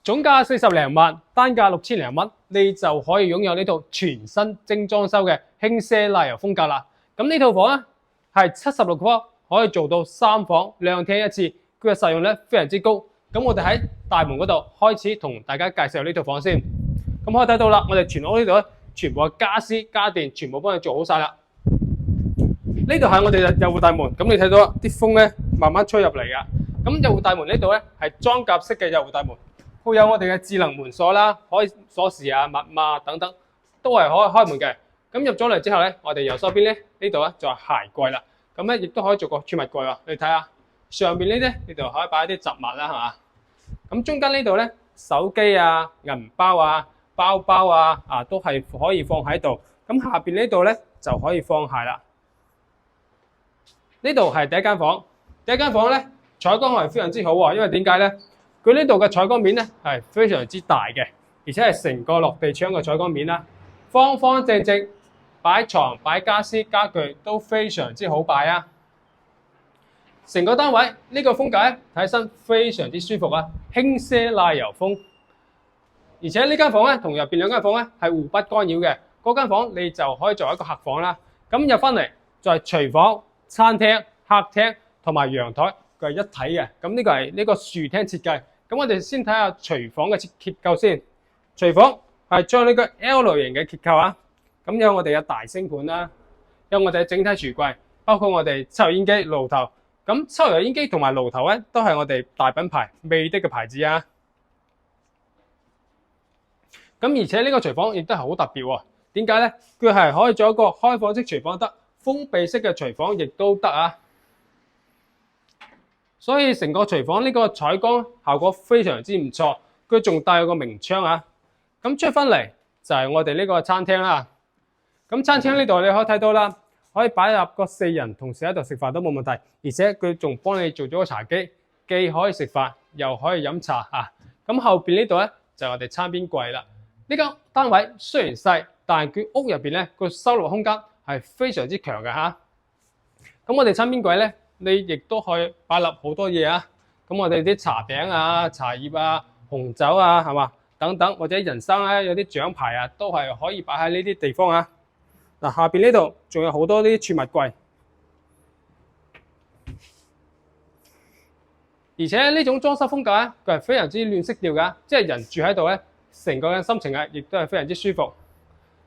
總價40零萬，單價6000零蚊，你就可以擁有呢套全新精裝修嘅輕奢麗遊風格啦。咁呢套房咧係76個方，可以做到3房2廳1廁，佢嘅實用率非常之高。咁我哋喺大門嗰度開始同大家介紹呢套房先。咁可以睇到啦，我哋全屋呢度咧，全部嘅家私家電全部幫你做好晒啦。呢度係我哋嘅右戶大門，咁你睇到啲風咧慢慢吹入嚟噶。咁右戶大門呢度咧係裝甲式嘅右戶大門。會有我哋嘅智能門鎖啦，開鎖匙啊、密碼等等，都係可以開門嘅。咁入咗嚟之後咧，我哋右手邊咧呢度咧就係鞋櫃啦。咁咧亦都可以做個儲物櫃喎。你睇下上邊呢啲，呢度可以擺一啲雜物啦，係嘛？咁中間呢度咧，手機啊、銀包啊、包包啊都係可以放喺度。咁下邊呢度咧就可以放鞋啦。呢度係第一間房，第一間房咧採光係非常之好喎，因為點解咧？佢呢度嘅採光面咧係非常之大嘅，而且係成個落地窗嘅採光面啦，方方正正，擺床、擺家私、家具都非常之好擺啊！成個單位呢個風格咧睇起身非常之舒服啊，輕奢麗遊風。而且呢間房咧同入邊兩間房咧係互不干擾嘅，嗰間房你就可以作為一個客房啦。咁入翻嚟就係廚房、餐廳、客廳同埋陽台，佢係一體嘅。咁呢個係呢個豎廳設計。咁我哋先睇下廚房嘅結構先。廚房係將呢個 L 型嘅結構啊，咁有我哋嘅大星盤啦，有我哋嘅整體櫥櫃，包括我哋抽油煙機、爐頭。咁抽油煙機同埋爐頭咧，都係我哋大品牌美的嘅牌子啊。咁而且呢個廚房亦都係好特別喎。點解咧？佢係可以做一個開放式廚房得，封閉式嘅廚房亦都得啊。所以成個廚房呢個採光效果非常之唔錯，佢仲帶有個明窗啊。咁出翻嚟就係我哋呢個餐廳啦。咁餐廳呢度你可以睇到啦，可以擺入個4人同時喺度食飯都冇問題，而且佢仲幫你做咗個茶几，既可以食飯又可以飲茶啊。咁後邊呢度咧就係我哋餐邊櫃啦。呢間單位雖然細，但係佢屋入邊咧個收納空間係非常之強嘅嚇。咁我哋餐邊櫃咧，你亦都可以擺入好多嘢啊！咁我哋啲茶餅啊、茶葉啊、紅酒啊，係嘛等等，或者人生咧有啲獎牌啊，都係可以擺喺呢啲地方啊。嗱，下邊呢度仲有好多啲儲物櫃，而且呢種裝修風格咧，佢係非常之暖色調㗎，即係人住喺度咧，成個人心情啊，亦都係非常之舒服。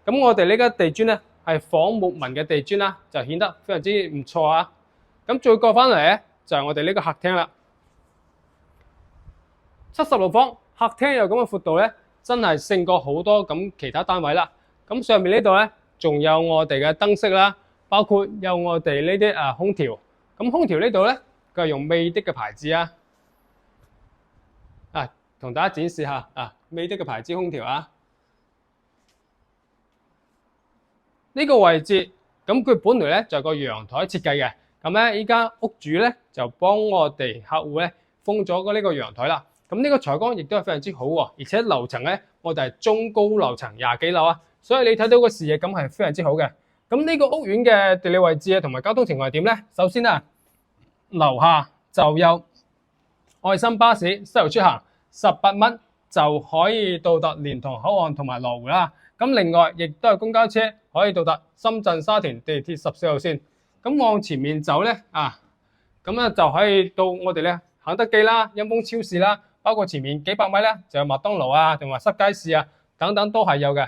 咁我哋呢間地磚咧係仿木紋嘅地磚啦，就顯得非常之唔錯啊！咁再過翻嚟咧，就係我哋呢個客廳啦。76方客廳有咁嘅闊度咧，真係勝過好多咁其他單位啦。咁上面呢度咧，仲有我哋嘅燈飾啦，包括有我哋呢啲空調。咁空調呢度咧，佢係用美的嘅牌子啊。同大家展示下美的嘅牌子空調啊。呢個位置，咁佢本來咧就係個陽台設計嘅。咁咧，依家屋主咧就幫我哋客戶咧封咗呢個陽台啦。咁呢個採光亦都係非常之好喎，而且樓層咧我哋係中高樓層20幾樓啊，所以你睇到個視野感係非常之好嘅。咁呢個屋苑嘅地理位置啊同埋交通情況係點咧？首先啊，樓下就有愛心巴士西遊出行，18蚊就可以到達蓮塘口岸同埋羅湖啦。咁另外亦都係公交車可以到達深圳沙田地鐵14號線。咁往前面走咧咁就可以到我哋咧肯德基啦、欣豐超市啦，包括前面幾百米咧就有麥當勞啊，同埋濕街市啊等等都係有嘅。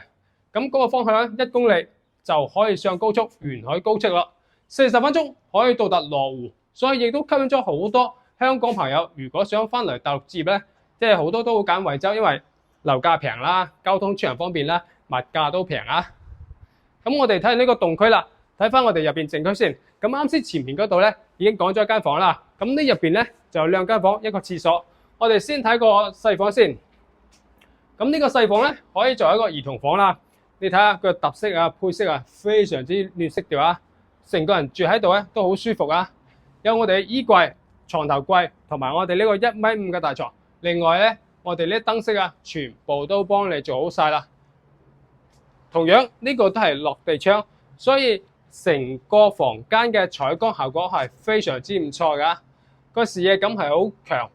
咁嗰個方向咧1公里就可以上高速沿海高速咯，40分鐘可以到達羅湖，所以亦都吸引咗好多香港朋友。如果想翻嚟大陸置業咧，即係好多都會揀惠州，因為樓價平啦，交通出行方便啦，物價都平啊。咁我哋睇下呢個動區啦。睇翻我哋入邊靜區先，咁啱先前面嗰度咧已經講咗一間房啦，咁呢入邊咧就有2間房一個廁所。我哋先睇個細房先，咁呢個細房咧可以作為一個兒童房啦。你睇下佢嘅特色啊、配色啊，非常之暖色調啊，成個人住喺度咧都好舒服啊。有我哋嘅衣櫃、床頭櫃同埋我哋呢個1.5米嘅大床。另外咧，我哋呢啲燈飾啊，全部都幫你做好晒啦。同樣呢個都係落地窗，所以成個房間嘅採光效果係非常之唔錯㗎，個視野感係好強，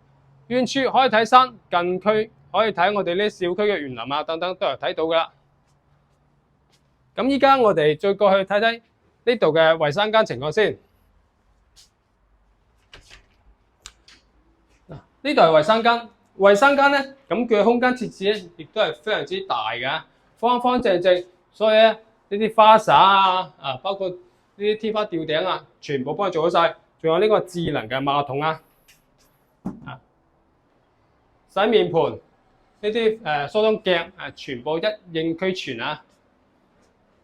遠處可以睇山，近區可以睇我哋呢小區嘅園林啊等等都有睇到噶啦。咁依家我哋再過去睇睇呢度嘅衞生間情況先。呢度係衞生間，衞生間咧咁佢嘅空間設置咧亦都係非常之大嘅，方方正正，所以咧呢啲花灑啊，包括呢啲天花吊頂啊，全部幫佢做好晒。仲有呢個智能嘅馬桶啊，洗面盤呢啲梳妝鏡全部一應俱全啊。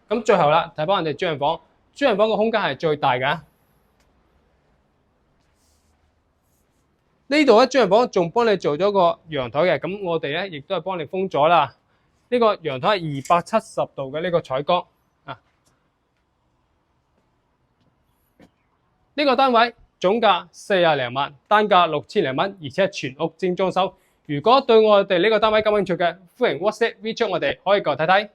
咁最後啦，睇翻我哋主人房，主人房個空間係最大㗎。呢度咧，主人房仲幫你做咗個陽台嘅，咁我哋咧亦都係幫你封咗啦。呢個陽台係270度嘅呢個採光啊。呢個單位總價40零萬，單價6000零蚊，而且全屋精裝修。如果對我哋呢個單位感興趣嘅，歡迎 WhatsApp WeChat 我哋，可以過嚟睇睇。